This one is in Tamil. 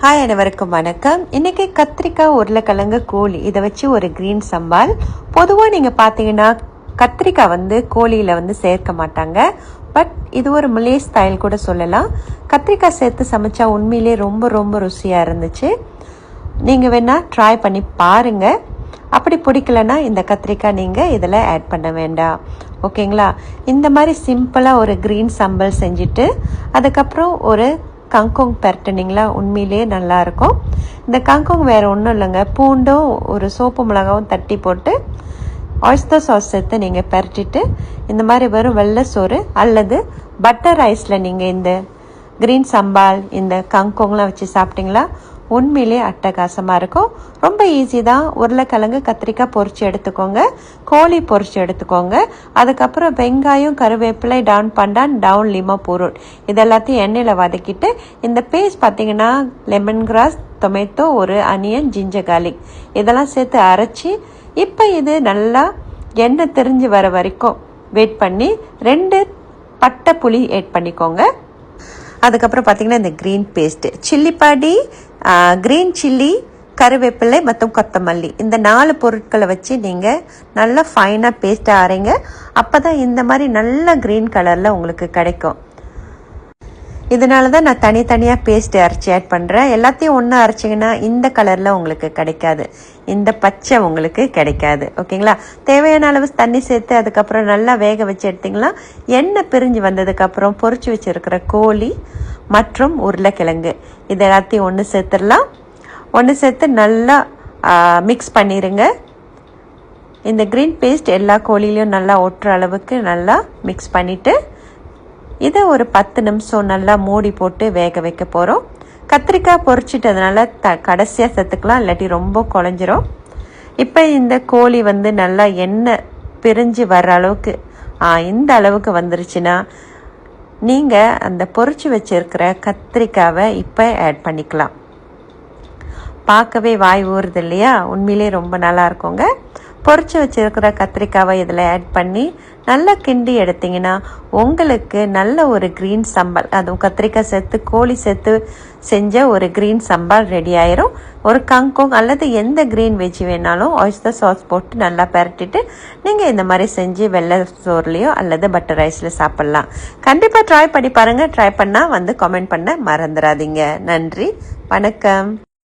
ஹாய், அனைவருக்கும் வணக்கம். இன்னைக்கு கத்திரிக்காய், உருளைக்கிழங்கு, கோழி இதை வச்சு ஒரு கிரீன் சம்பால். பொதுவாக நீங்கள் பார்த்தீங்கன்னா கத்திரிக்காய் கோழியில் சேர்க்க மாட்டாங்க. பட் இது ஒரு மலே ஸ்டைல் கூட சொல்லலாம். கத்திரிக்காய் சேர்த்து சமைச்சா உண்மையிலே ரொம்ப ரொம்ப ருசியாக இருந்துச்சு. நீங்கள் வேணால் ட்ரை பண்ணி பாருங்கள். அப்படி பிடிக்கலன்னா இந்த கத்திரிக்காய் நீங்கள் இதில் ஆட் பண்ண வேண்டாம். ஓகேங்களா? இந்த மாதிரி சிம்பிளாக ஒரு கிரீன் சம்பல் செஞ்சுட்டு அதுக்கப்புறம் ஒரு கங்கோங் பரட்டினீங்களா, உண்மையிலேயே நல்லாயிருக்கும். இந்த கங்கோங் வேறு ஒன்றும் இல்லைங்க, பூண்டும் ஒரு சோப்பு மிளகாவும் தட்டி போட்டு ஆயிஸ்டர் சாஸ் சேர்த்து நீங்கள் பரட்டிட்டு இந்த மாதிரி வெறும் வெள்ளை சோறு அல்லது பட்டர் ரைஸில் நீங்கள் இந்த கிரீன் சம்பால் இந்த கங்கோங்லாம் வச்சு சாப்பிட்டீங்களா, உண்மையிலே அட்டகாசமாக இருக்கும். ரொம்ப ஈஸி தான். உருளைக்கிழங்கு, கத்திரிக்காய் பொரிச்சு எடுத்துக்கோங்க, கோழி பொரிச்சு எடுத்துக்கோங்க. அதுக்கப்புறம் வெங்காயம், கருவேப்பிலை, டவுன் லிமா பொருள் இதெல்லாத்தையும் எண்ணெயில் வதக்கிட்டு இந்த பேஸ்ட் பார்த்தீங்கன்னா லெமன் கிராஸ், டொமேட்டோ, ஒரு அனியன், ஜிஞ்சர் கார்லிக் இதெல்லாம் சேர்த்து அரைச்சி இப்போ இது நல்லா எண்ணெய் தெரிஞ்சு வர வரைக்கும் வெயிட் பண்ணி 2 பட்டை புளி ஆட் பண்ணிக்கோங்க. அதுக்கப்புறம் பார்த்தீங்கன்னா இந்த க்ரீன் பேஸ்ட்டு, சில்லி பாடி, க்ரீன் சில்லி, கருவேப்பிலை மற்றும் கொத்தமல்லி இந்த 4 பொருட்களை வச்சு நீங்கள் நல்லா ஃபைனாக பேஸ்ட்டாக அரைங்க. அப்போ தான் இந்த மாதிரி நல்ல க்ரீன் கலரில் உங்களுக்கு கிடைக்கும். இதனால தான் நான் தனித்தனியாக பேஸ்ட் அரைச்சி ஆட் பண்ணுறேன். எல்லாத்தையும் ஒன்றா அரைச்சிங்கன்னா இந்த கலரில் உங்களுக்கு கிடைக்காது, இந்த பச்சை உங்களுக்கு கிடைக்காது. ஓகேங்களா? தேவையான அளவு தண்ணி சேர்த்து அதுக்கப்புறம் நல்லா வேக வச்சு எடுத்திங்களா, எண்ணெய் பிரிஞ்சு வந்ததுக்கப்புறம் பொரிச்சு வச்சுருக்கிற கோழி மற்றும் உருளைக்கிழங்கு இது எல்லாத்தையும் ஒன்று சேர்த்துடலாம். ஒன்று சேர்த்து நல்லா மிக்ஸ் பண்ணிடுங்க. இந்த க்ரீன் பேஸ்ட் எல்லா கோழிலையும் நல்லா ஒட்டுற அளவுக்கு நல்லா மிக்ஸ் பண்ணிவிட்டு இதை ஒரு 10 நிமிஷம் நல்லா மூடி போட்டு வேக வைக்க போகிறோம். கத்திரிக்காய் பொரிச்சிட்டதுனால கடைசியாக சேர்த்துக்கலாம், இல்லாட்டி ரொம்ப குழஞ்சிரும். இப்போ இந்த கோழி நல்லா எண்ணெய் பிரிஞ்சு வர்ற அளவுக்கு இந்த அளவுக்கு வந்துருச்சுன்னா நீங்கள் அந்த பொரிச்சு வச்சிருக்கிற கத்திரிக்காவை இப்போ ஆட் பண்ணிக்கலாம். பார்க்கவே வாய் ஊறுது இல்லையா? உண்மையிலே ரொம்ப நல்லா இருக்குங்க. பொரிச்சு வச்சிருக்கிற கத்திரிக்காவை இதில் ஆட் பண்ணி நல்லா கிண்டி எடுத்திங்கன்னா உங்களுக்கு நல்ல ஒரு க்ரீன் சம்பால், அதுவும் கத்திரிக்காய் சேர்த்து கோழி சேர்த்து செஞ்ச ஒரு க்ரீன் சம்பால் ரெடி ஆயிரும். ஒரு கங்கோங் அல்லது எந்த க்ரீன் வெஜ் வேணாலும் ஆயிஸ்டர் சாஸ் போட்டு நல்லா பரட்டிட்டு நீங்கள் இந்த மாதிரி செஞ்சு வெள்ளை சோறுலையோ அல்லது பட்டர் ரைஸில் சாப்பிட்லாம். கண்டிப்பாக ட்ரை பண்ணி பாருங்கள். ட்ரை பண்ணால் கமெண்ட் பண்ண மறந்துடாதீங்க. நன்றி, வணக்கம்.